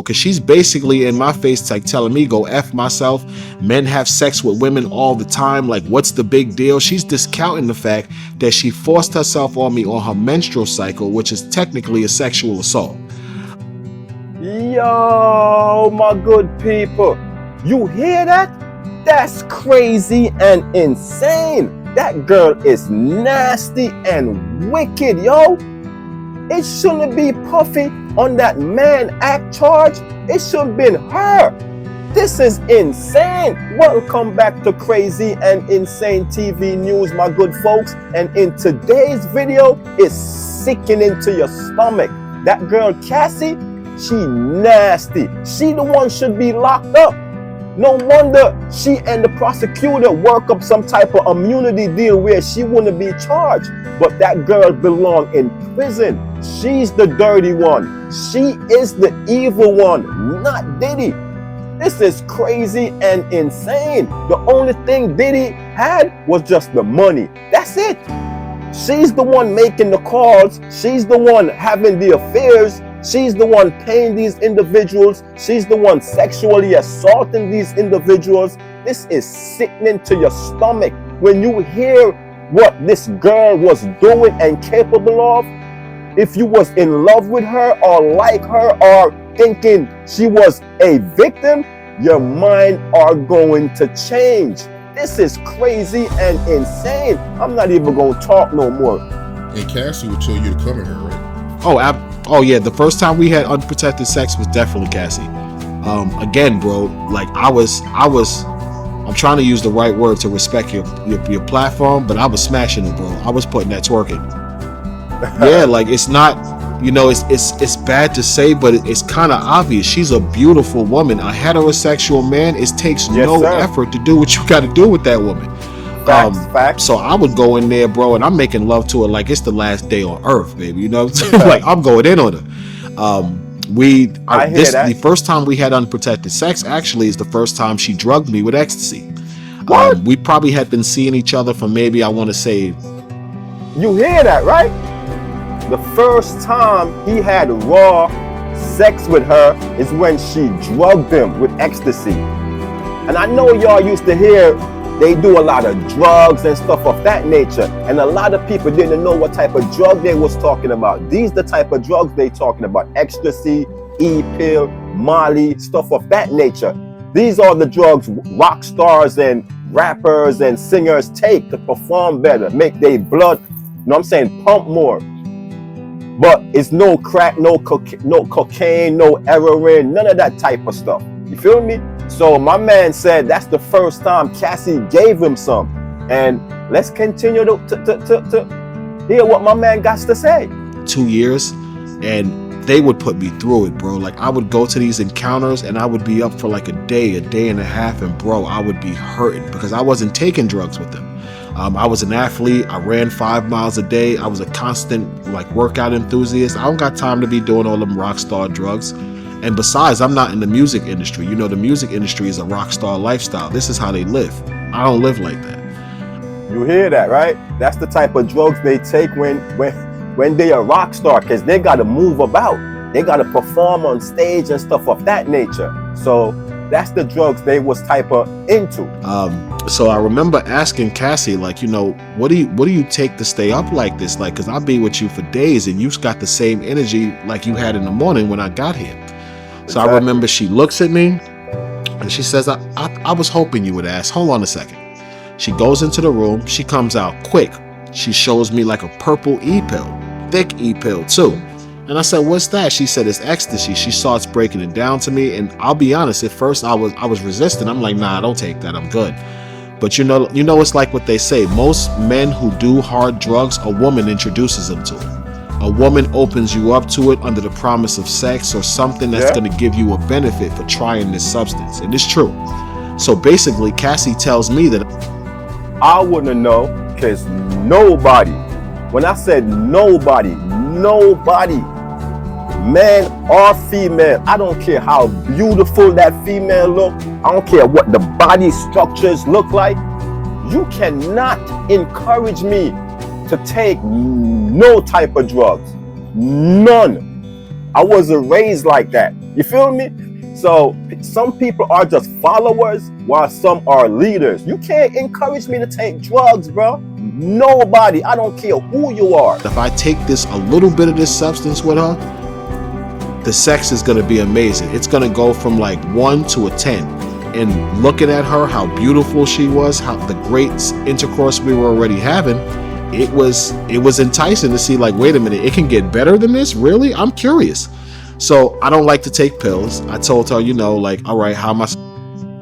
Because she's basically in my face, like telling me go F myself. Men have sex with women all the time. Like, what's the big deal? She's discounting the fact that she forced herself on me on her menstrual cycle, which is technically a sexual assault. Yo, my good people, you hear that? That's crazy and insane. That girl is nasty and wicked, yo. It shouldn't be Puffy on that Mann Act charge. It should have been her. This is insane. Welcome back to Crazy and Insane TV News, my good folks. And in today's video, it's sickening to your stomach. That girl Cassie, she nasty. She the one should be locked up. No wonder she and the prosecutor work up some type of immunity deal where she wouldn't be charged. But that girl belong in prison. She's the dirty one. She is the evil one, not Diddy. This is crazy and insane. The only thing Diddy had was just the money. That's it. She's the one making the calls. She's the one having the affairs. She's the one paying these individuals. She's the one sexually assaulting these individuals. This is sickening to your stomach when you hear what this girl was doing and capable of. If you was in love with her or like her or thinking she was a victim, your mind are going to change. This is crazy and insane. I'm not even going to talk no more. And Cassie would tell you to come at her, right? Oh yeah, the first time we had unprotected sex was definitely Cassie. Again, bro, like I'm trying to use the right word to respect your platform, but I was smashing it, bro. I was putting that twerking. Yeah, like it's not, it's bad to say, but it's kind of obvious. She's a beautiful woman. A heterosexual man, it takes no effort to do what you got to do with that woman. Facts. So I would go in there, bro, and I'm making love to her like it's the last day on earth, baby. You know what I'm saying? Like I'm going in on her. The first time we had unprotected sex actually is the first time she drugged me with ecstasy. We probably had been seeing each other for maybe, I want to say. You hear that, right? The first time he had raw sex with her is when she drugged him with ecstasy. And I know y'all used to hear they do a lot of drugs and stuff of that nature. And a lot of people didn't know what type of drug they was talking about. These the type of drugs they talking about. Ecstasy, E-pill, Molly, stuff of that nature. These are the drugs rock stars and rappers and singers take to perform better, make their blood, pump more. But it's no crack, no cocaine, no heroin, none of that type of stuff. You feel me? So my man said that's the first time Cassie gave him some. And let's continue to hear what my man got to say. 2 years, and they would put me through it, bro. Like I would go to these encounters and I would be up for like a day and a half, and bro, I would be hurting because I wasn't taking drugs with them. I was an athlete. I ran 5 miles a day. I was a constant workout enthusiast. I don't got time to be doing all them rock star drugs. And besides, I'm not in the music industry. You know, the music industry is a rock star lifestyle. This is how they live. I don't live like that. You hear that, right? That's the type of drugs they take when they are rock star, because they got to move about. They got to perform on stage and stuff of that nature. So that's the drugs they was type of into. So I remember asking Cassie, what do you take to stay up like this? Because I'll be with you for days and you got the same energy like you had in the morning when I got here. So I remember she looks at me and she says, I was hoping you would ask. Hold on a second. She goes into the room. She comes out quick. She shows me like a purple E-pill, thick E-pill too. And I said, what's that? She said, it's ecstasy. She starts breaking it down to me. And I'll be honest, at first I was resistant. I'm like, nah, don't take that. I'm good. But you know, it's like what they say. Most men who do hard drugs, a woman introduces them to it. A woman opens you up to it under the promise of sex or something that's going to give you a benefit for trying this substance. And it's true. So basically, Cassie tells me that I wouldn't know, because nobody, when I said nobody, man or female, I don't care how beautiful that female look, I don't care what the body structures look like, you cannot encourage me to take no type of drugs. None. I wasn't raised like that. You feel me? So some people are just followers while some are leaders. You can't encourage me to take drugs, bro. Nobody. I don't care who you are. If I take this, a little bit of this substance with her, the sex is going to be amazing. It's going to go from like 1 to a 10. And looking at her, how beautiful she was, how the great intercourse we were already having, it was enticing to see, like, wait a minute, it can get better than this? Really? I'm curious. So I don't like to take pills. I told her, like, all right, how am I?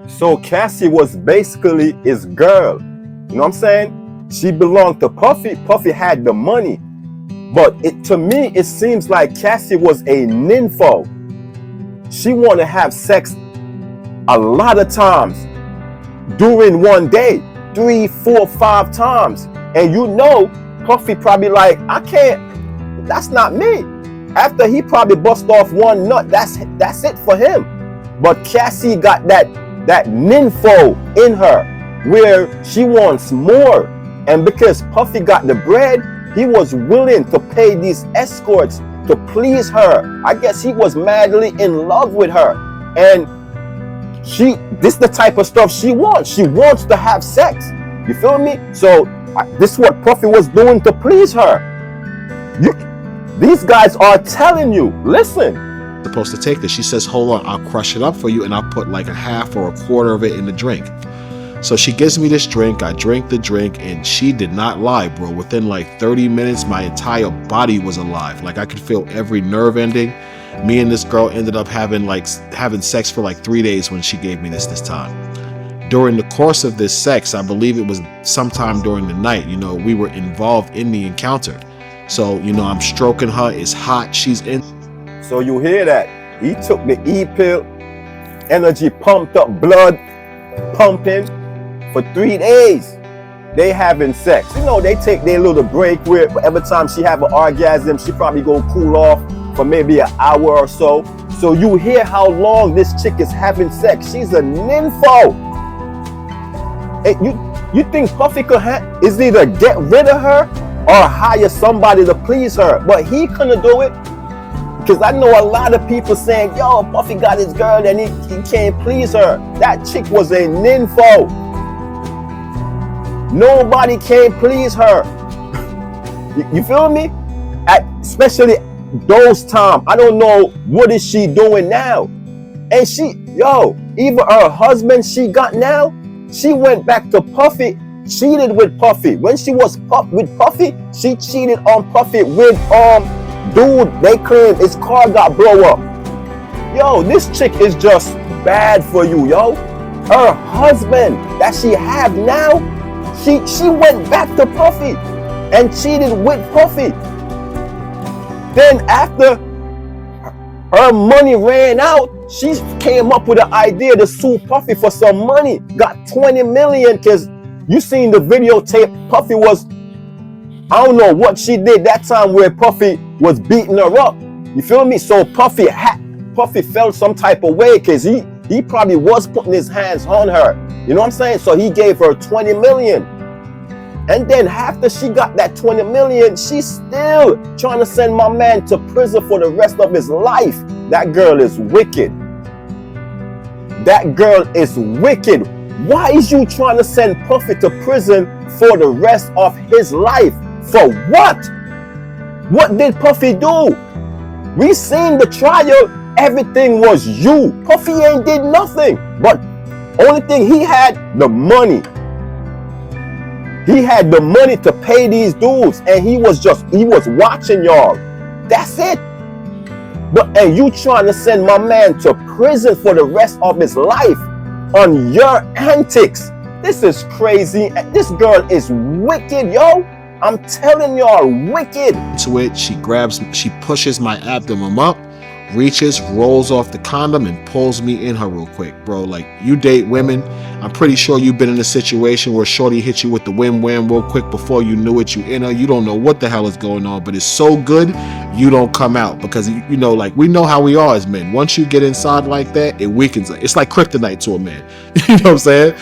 So Cassie was basically his girl. You know what I'm saying? She belonged to Puffy. Puffy had the money. But to me, it seems like Cassie was a nympho. She wanted to have sex a lot of times during one day, 3, 4, 5 times. And Puffy probably like, I can't, that's not me. After he probably bust off one nut, that's it for him. But Cassie got that nympho in her where she wants more. And because Puffy got the bread, he was willing to pay these escorts to please her. I guess he was madly in love with her. And this is the type of stuff she wants. She wants to have sex. You feel me? So this is what Puffy was doing to please her. These guys are telling you, listen. Supposed to take this. She says, hold on, I'll crush it up for you and I'll put like a half or a quarter of it in the drink. So she gives me this drink. I drink the drink and she did not lie, bro. Within like 30 minutes, my entire body was alive. Like I could feel every nerve ending. Me and this girl ended up having sex for like 3 days when she gave me this time. During the course of this sex, I believe it was sometime during the night, we were involved in the encounter. So, I'm stroking her, it's hot, she's in. So you hear that? He took the E-pill, energy pumped up, blood pumping for 3 days. They having sex. They take their little break where every time she have an orgasm, she probably go cool off for maybe an hour or so. So you hear how long this chick is having sex. She's a nympho. And you think Puffy could is either get rid of her or hire somebody to please her? But he couldn't do it. Because I know a lot of people saying, yo, Puffy got his girl and he can't please her. That chick was a nympho. Nobody can please her. You feel me? Especially those times. I don't know what is she doing now. And even her husband she got now, she went back to Puffy, cheated with Puffy. When she was with Puffy, she cheated on Puffy with dude. They claim his car got blow up. Yo, this chick is just bad for you, yo. Her husband that she have now, she went back to Puffy and cheated with Puffy. Then after her money ran out, she came up with an idea to sue Puffy for some money. Got 20 million because you seen the videotape. Puffy was, I don't know what she did that time where Puffy was beating her up. You feel me? So Puffy felt some type of way because he probably was putting his hands on her. You know what I'm saying? So he gave her 20 million. And then after she got that 20 million, she's still trying to send my man to prison for the rest of his life. That girl is wicked. That girl is wicked. Why is you trying to send Puffy to prison for the rest of his life? For what? What did Puffy do? We seen the trial. Everything was you. Puffy ain't did nothing. But only thing he had, the money. He had the money to pay these dudes, and he was watching y'all. That's it. And you trying to send my man to prison for the rest of his life on your antics. This is crazy. This girl is wicked, yo. I'm telling y'all, wicked. To it, she pushes my abdomen up, reaches, rolls off the condom, and pulls me in her real quick, bro. Like, you date women, I'm pretty sure you've been in a situation where shorty hit you with the wham real quick before you knew it. You in her, you don't know what the hell is going on, but it's so good you don't come out because like we know how we are as men. Once you get inside like that, it weakens it. It's like kryptonite to a man. You know what I'm saying?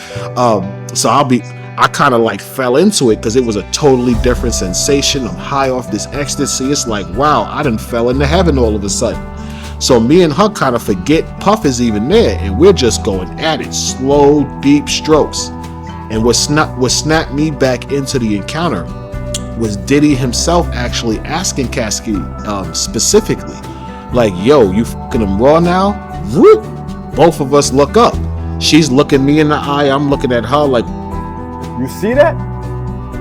So I kind of like fell into it because it was a totally different sensation. I'm high off this ecstasy. It's like, wow, I done fell into heaven all of a sudden. So me and her kind of forget Puff is even there, and we're just going at it, slow, deep strokes. And what snapped me back into the encounter was Diddy himself actually asking Cassie specifically, like, yo, you fucking him raw now? Whoop. Both of us look up. She's looking me in the eye, I'm looking at her like, You see that?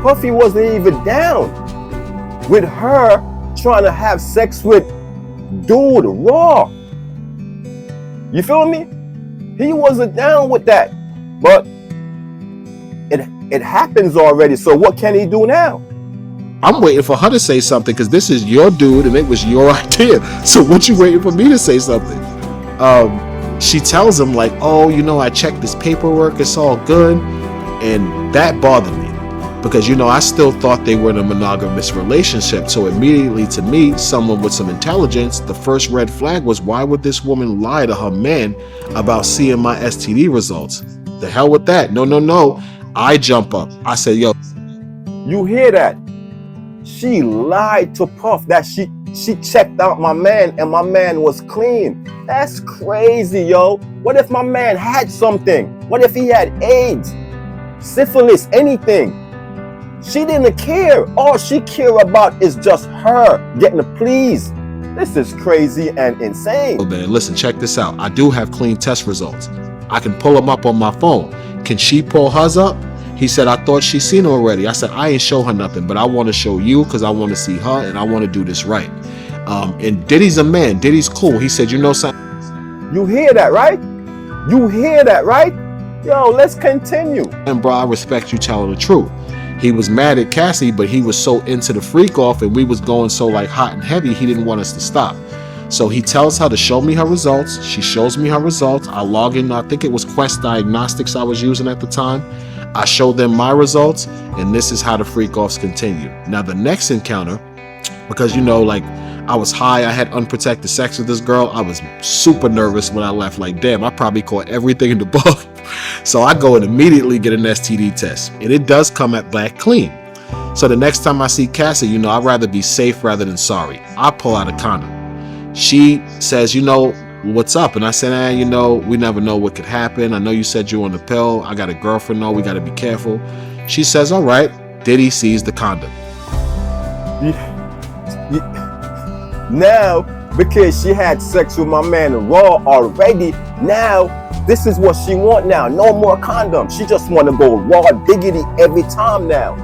Puffy wasn't even down with her trying to have sex with dude raw. You feel me? He wasn't down with that. But it happens already, so what can he do now? I'm waiting for her to say something because this is your dude and it was your idea. So what you waiting for me to say something? She tells him like, oh, you know, I checked this paperwork, it's all good. And that bothered me because, you know, I still thought they were in a monogamous relationship. So immediately to me, someone with some intelligence, the first red flag was, why would this woman lie to her man about seeing my STD results? The hell with that. No. I jump up. I said, yo. You hear that? She lied to Puff that she checked out my man and my man was clean. That's crazy, yo. What if my man had something? What if he had AIDS, syphilis, anything? She didn't care. All she care about is just her getting to please. This is crazy and insane. Oh man, listen, check this out. I do have clean test results. I can pull them up on my phone. Can she pull hers up? He said, I thought she seen her already. I said, I ain't show her nothing, but I want to show you because I want to see her and I want to do this right. And Diddy's a man. Diddy's cool. He said, you know something? You hear that, right? You hear that, right? Yo, let's continue. And bro, I respect you telling the truth. He was mad at Cassie, but he was so into the freak off and we was going so like hot and heavy, he didn't want us to stop. So he tells her to show me her results. She shows me her results. I log in. I think it was Quest Diagnostics I was using at the time. I show them my results, and this is how the freak offs continue. Now the next encounter, because you know, like I was high, I had unprotected sex with this girl. I was super nervous when I left. Like, damn, I probably caught everything in the book. So I go and immediately get an STD test, and it does come back clean. So the next time I see Cassie, you know, I'd rather be safe rather than sorry. I pull out a condom. She says, you know, what's up? And I said, you know, we never know what could happen. I know you said you on the pill. I got a girlfriend, no, we got to be careful. She says, all right. Diddy sees the condom. Now, because she had sex with my man raw already, now this is what she want now. No more condoms. She just want to go raw diggity every time now.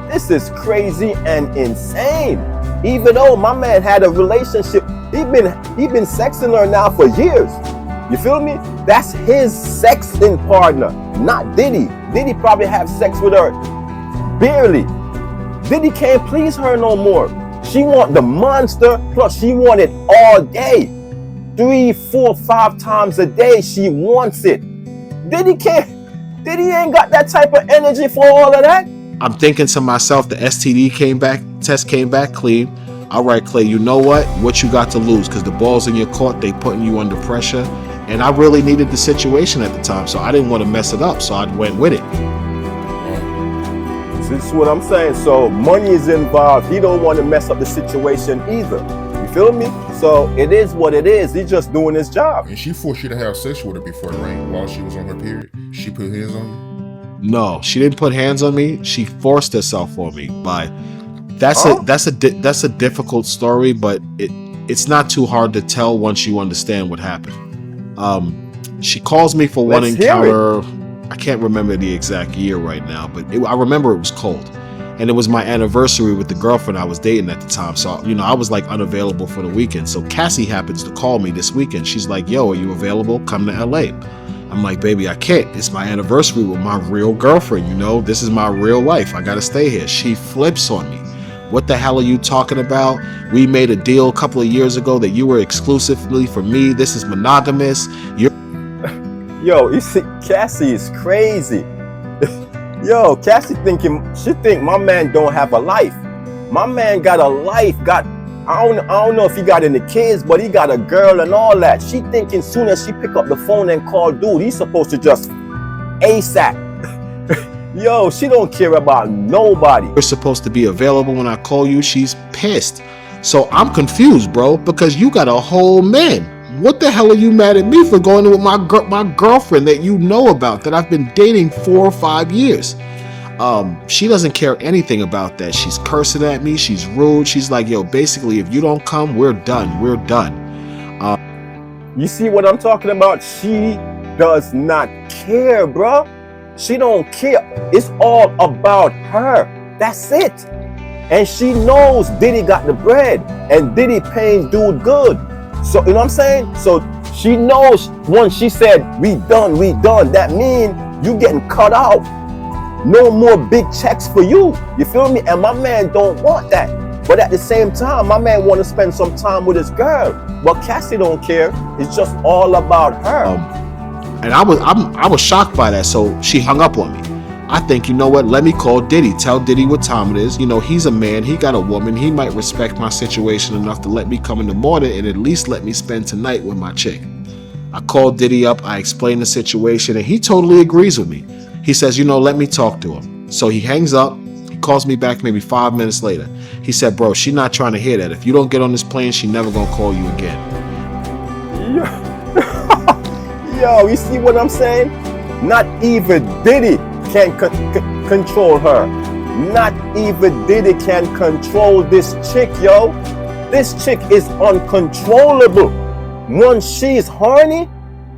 This is crazy and insane. Even though my man had a relationship, he been sexing her now for years. You feel me? That's his sexting partner, not Diddy. Diddy probably have sex with her barely. Diddy can't please her no more. She want the monster, plus she want it all day. 3, 4, 5 times a day she wants it. Diddy ain't got that type of energy for all of that. I'm thinking to myself, the STD test came back clean. All right, Clay, you know what you got to lose, because the ball's in your court, they putting you under pressure, and I really needed the situation at the time, so I didn't want to mess it up, so I went with it. This is what I'm saying. So money is involved. He don't want to mess up the situation either. You feel me? So it is what it is. He's just doing his job. And she forced you to have sex with her before the rain while she was on her period. She put hands on you? No, she didn't put hands on me. She forced herself on me. That's a difficult story, but it's not too hard to tell once you understand what happened. She calls me for one encounter. I can't remember the exact year right now, but I remember it was cold, and it was my anniversary with the girlfriend I was dating at the time. So, you know, I was like unavailable for the weekend. So Cassie happens to call me this weekend. She's like, yo, are you available? Come to LA. I'm like, baby, I can't. It's my anniversary with my real girlfriend. You know, this is my real life. I got to stay here. She flips on me. What the hell are you talking about? We made a deal a couple of years ago that you were exclusively for me. This is monogamous. Yo, you see, Cassie is crazy. Yo, Cassie she think my man don't have a life. My man got a life. I don't know if he got any kids, but he got a girl and all that. She thinking soon as she pick up the phone and call dude, he's supposed to just ASAP. Yo, she don't care about nobody. You're supposed to be available when I call you. She's pissed. So I'm confused, bro, because you got a whole man. What the hell are you mad at me for going with my girlfriend that you know about, that I've been dating 4 or 5 years? She doesn't care anything about that. She's cursing at me. She's rude. She's like, yo, basically, if you don't come, we're done. We're done. You see what I'm talking about? She does not care, bro. She don't care. It's all about her. That's it. And she knows Diddy got the bread and Diddy paying dude good. So, you know what I'm saying? So she knows once she said, we done, that mean you getting cut out. No more big checks for you. You feel me? And my man don't want that. But at the same time, my man want to spend some time with his girl. But Cassie don't care. It's just all about her. And I was shocked by that. So she hung up on me. I think, you know what? Let me call Diddy. Tell Diddy what time it is. You know, he's a man. He got a woman. He might respect my situation enough to let me come in the morning and at least let me spend tonight with my chick. I called Diddy up. I explained the situation, and he totally agrees with me. He says, you know, let me talk to him. So he hangs up. He calls me back maybe 5 minutes later. He said, bro, she not trying to hear that. If you don't get on this plane, she never gonna call you again. Yo, you see what I'm saying? Not even Diddy can control her. Not even Diddy can control this chick, yo. This chick is uncontrollable. Once she's horny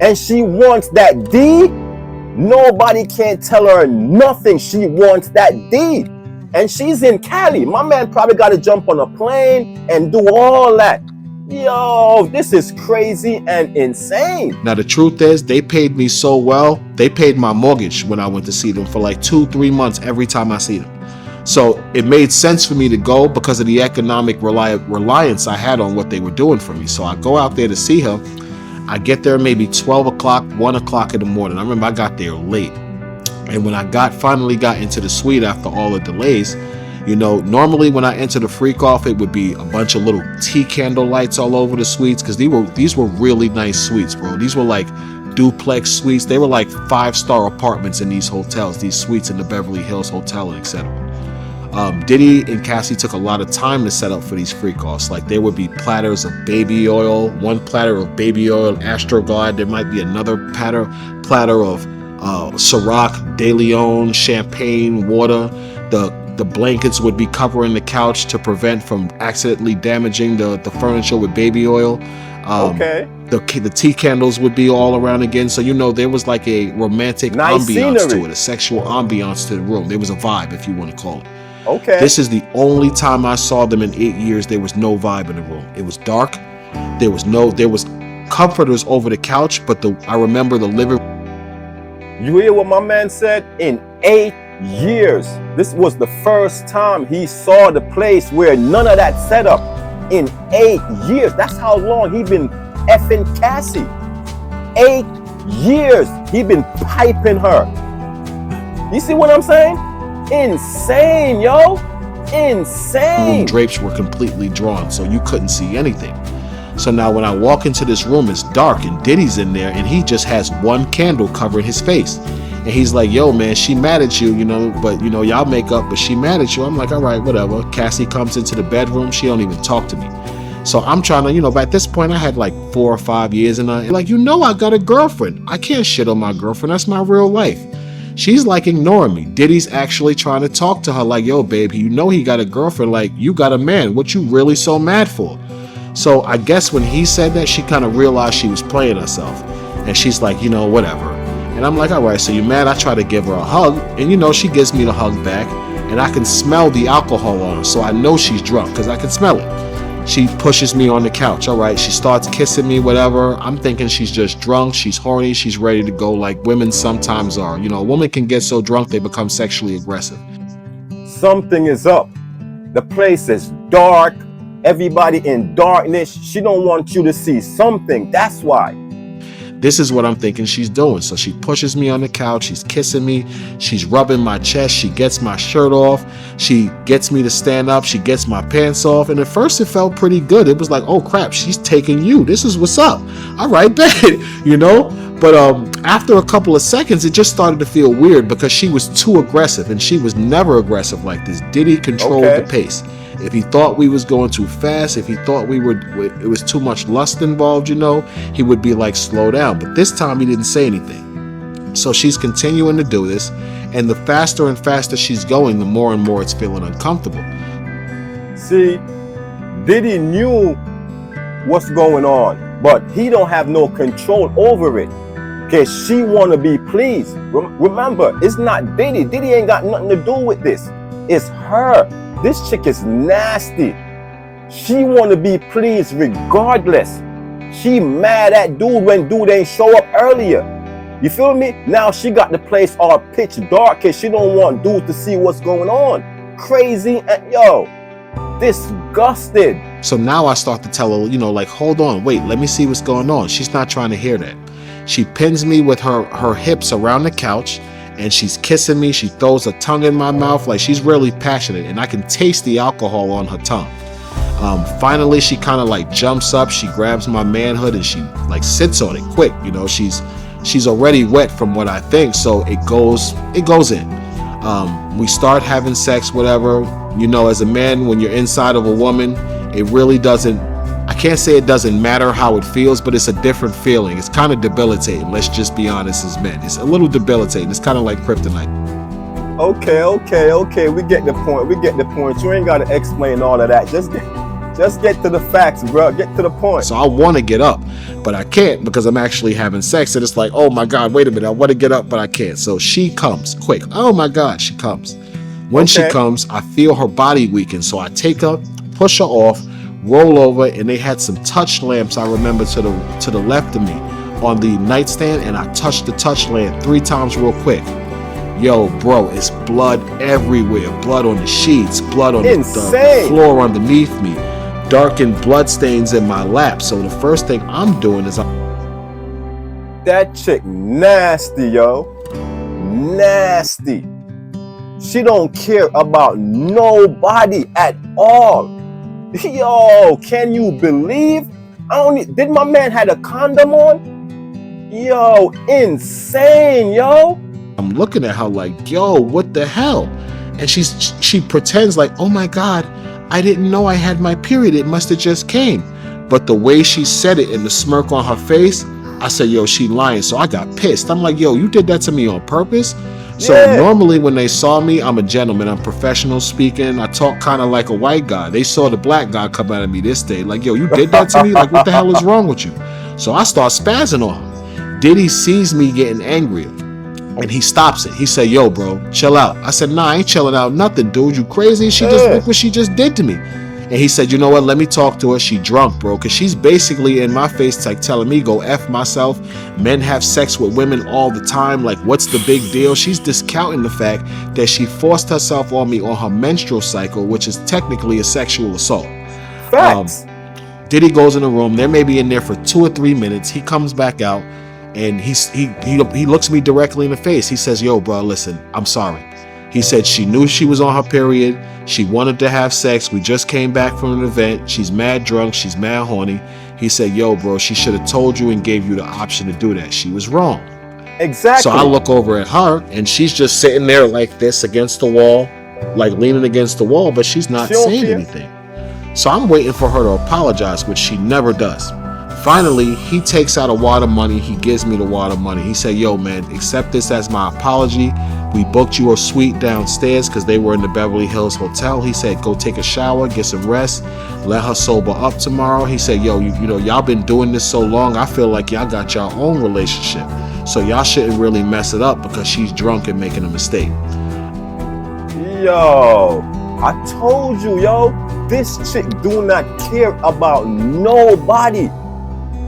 and she wants that D, nobody can tell her nothing. She wants that D. And she's in Cali. My man probably got to jump on a plane and do all that. Yo, this is crazy and insane. Now, the truth is, they paid me so well. They paid my mortgage when I went to see them for like 2-3 months every time I see them. So it made sense for me to go because of the economic reliance I had on what they were doing for me. So I go out there to see her. I get there maybe 12 o'clock, 1 o'clock in the morning. I remember I got there late. And when I finally got into the suite after all the delays, you know, normally when I enter the freak off, it would be a bunch of little tea candle lights all over the suites, because these were really nice suites, bro. These were like duplex suites. They were like 5-star apartments in these hotels, these suites in the Beverly Hills Hotel, and etc. Diddy and Cassie took a lot of time to set up for these freak offs. Like, there would be platters of baby oil, one platter of baby oil, Astroguard. There might be another platter of Ciroc, De Leon, champagne, water. The blankets would be covering the couch to prevent from accidentally damaging the furniture with baby oil. Okay. The tea candles would be all around again. So, you know, there was like a romantic nice ambiance scenery to it, a sexual ambiance to the room. There was a vibe, if you want to call it. Okay. This is the only time I saw them in 8 years. There was no vibe in the room. It was dark. There was comforters over the couch, but I remember the living. You hear what my man said? In 8 years. This was the first time he saw the place where none of that set up. In 8 years. That's how long he been effing Cassie. 8 years he been piping her. You see what I'm saying? Insane, yo. Insane. Room drapes were completely drawn, so you couldn't see anything. So now when I walk into this room, it's dark and Diddy's in there, and he just has one candle covering his face. And he's like, yo, man, she mad at you, you know, but, you know, y'all make up, but she mad at you. I'm like, all right, whatever. Cassie comes into the bedroom. She don't even talk to me. So I'm trying to, you know, at this point, I had like 4 or 5 years, and like, you know, I got a girlfriend. I can't shit on my girlfriend. That's my real life. She's like ignoring me. Diddy's actually trying to talk to her like, yo, babe, you know he got a girlfriend. Like, you got a man. What you really so mad for? So I guess when he said that, she kind of realized she was playing herself. And she's like, you know, whatever. And I'm like, all right, so you mad? I try to give her a hug. And, you know, she gives me the hug back. And I can smell the alcohol on her. So I know she's drunk because I can smell it. She pushes me on the couch. All right, she starts kissing me, whatever. I'm thinking she's just drunk. She's horny. She's ready to go, like women sometimes are. You know, a woman can get so drunk they become sexually aggressive. Something is up. The place is dark. Everybody in darkness. She don't want you to see something. That's why. This is what I'm thinking she's doing. So she pushes me on the couch. She's kissing me. She's rubbing my chest. She gets my shirt off. She gets me to stand up. She gets my pants off. And at first it felt pretty good. It was like, oh crap, she's taking you. This is what's up. All right, bet, you know. But after a couple of seconds, it just started to feel weird because she was too aggressive, and she was never aggressive like this. Diddy controlled the pace. If he thought we was going too fast, if he thought it was too much lust involved, he would be like, slow down. But this time he didn't say anything. So she's continuing to do this, and the faster and faster she's going, the more and more it's feeling uncomfortable. See, Diddy knew what's going on, but he don't have no control over it. Cause she wanna be pleased. Remember, it's not Diddy. Diddy ain't got nothing to do with this. It's her. This chick is nasty. She wanna be pleased regardless. She mad at dude when dude ain't show up earlier. You feel me? Now she got the place all pitch dark cause she don't want dude to see what's going on. Crazy and disgusted. So now I start to tell her, like, hold on, wait, let me see what's going on. She's not trying to hear that. She pins me with her hips around the couch, and she's kissing me. She throws her tongue in my mouth, like she's really passionate, and I can taste the alcohol on her tongue. Finally, she kind of like jumps up. She grabs my manhood and she like sits on it quick. She's already wet from what I think, so it goes in. We start having sex, whatever. As a man, when you're inside of a woman, it really doesn't. I can't say it doesn't matter how it feels, but it's a different feeling. It's kind of debilitating. Let's just be honest as men. It's a little debilitating. It's kind of like kryptonite. Okay. We get the point. You ain't got to explain all of that. Just get to the facts, bro. Get to the point. So I want to get up, but I can't because I'm actually having sex. And it's like, oh my God, wait a minute. I want to get up, but I can't. So she comes quick. Oh my God, she comes. When she comes, I feel her body weaken. So I take her, push her off, roll over, and they had some touch lamps, I remember, to the left of me on the nightstand, and I touched the touch lamp 3 times real quick. Yo, bro, it's blood everywhere. Blood on the sheets, blood on the floor underneath me, darkened blood stains in my lap. So the first thing I'm doing is that chick nasty, yo. Nasty. She don't care about nobody at all. Yo, can you believe? Did my man had a condom on? Yo, insane, yo. I'm looking at her like, yo, what the hell? And she pretends like, oh my God, I didn't know I had my period. It must have just came. But the way she said it and the smirk on her face, I said, yo, she lying. So I got pissed. I'm like, yo, you did that to me on purpose? So normally when they saw me, I'm a gentleman. I'm professional speaking. I talk kind of like a white guy. They saw the black guy come out of me this day. Like, yo, you did that to me? Like, what the hell is wrong with you? So I start spazzing on her. Diddy sees me getting angrier, and he stops it. He said, yo, bro, chill out. I said, nah, I ain't chilling out nothing, dude. You crazy? Look what she just did to me. And he said, you know what? Let me talk to her. She drunk, bro. Because she's basically in my face, like telling me, go F myself. Men have sex with women all the time. Like, what's the big deal? She's discounting the fact that she forced herself on me on her menstrual cycle, which is technically a sexual assault. Facts. Diddy goes in the room. They may be in there for 2 or 3 minutes. He comes back out, and he looks me directly in the face. He says, yo, bro, listen, I'm sorry. He said she knew she was on her period. She wanted to have sex. We just came back from an event. She's mad drunk. She's mad horny. He said, yo, bro, she should have told you and gave you the option to do that. She was wrong. Exactly. So I look over at her, and she's just sitting there like this against the wall, like leaning against the wall, but she's not saying anything. So I'm waiting for her to apologize, which she never does. Finally, he takes out a wad of money. He gives me the wad of money. He said, yo, man, accept this as my apology. We booked you a suite downstairs because they were in the Beverly Hills Hotel. He said, go take a shower, get some rest, let her sober up tomorrow. He said, yo, you know, y'all been doing this so long. I feel like y'all got your own relationship. So y'all shouldn't really mess it up because she's drunk and making a mistake. Yo, I told you, yo, this chick do not care about nobody.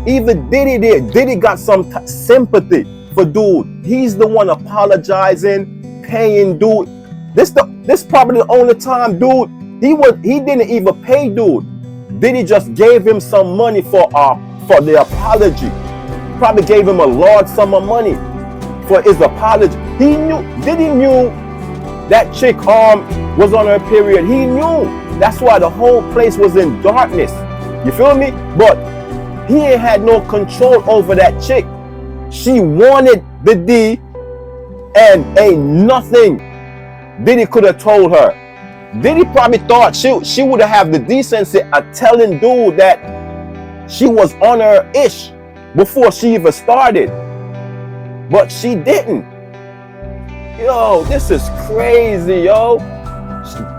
Even Diddy did. Diddy got some sympathy for dude. He's the one apologizing, paying dude. This probably the only time dude he didn't even pay dude. Diddy just gave him some money for the apology. Probably gave him a large sum of money for his apology. Diddy knew that chick was on her period. He knew. That's why the whole place was in darkness. You feel me? But he ain't had no control over that chick. She wanted the D, and ain't nothing Diddy could have told her. Diddy probably thought she would have the decency of telling dude that she was on her ish before she even started. But she didn't. Yo, this is crazy, yo.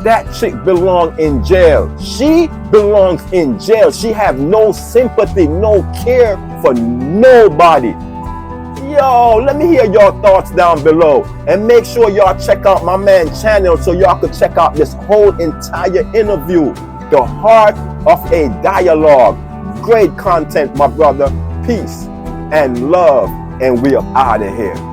That chick belongs in jail. She belongs in jail. She have no sympathy, no care for nobody. Yo, let me hear your thoughts down below. And make sure y'all check out my man's channel so y'all can check out this whole entire interview. The Heart of a Dialogue. Great content, my brother. Peace and love. And we are out of here.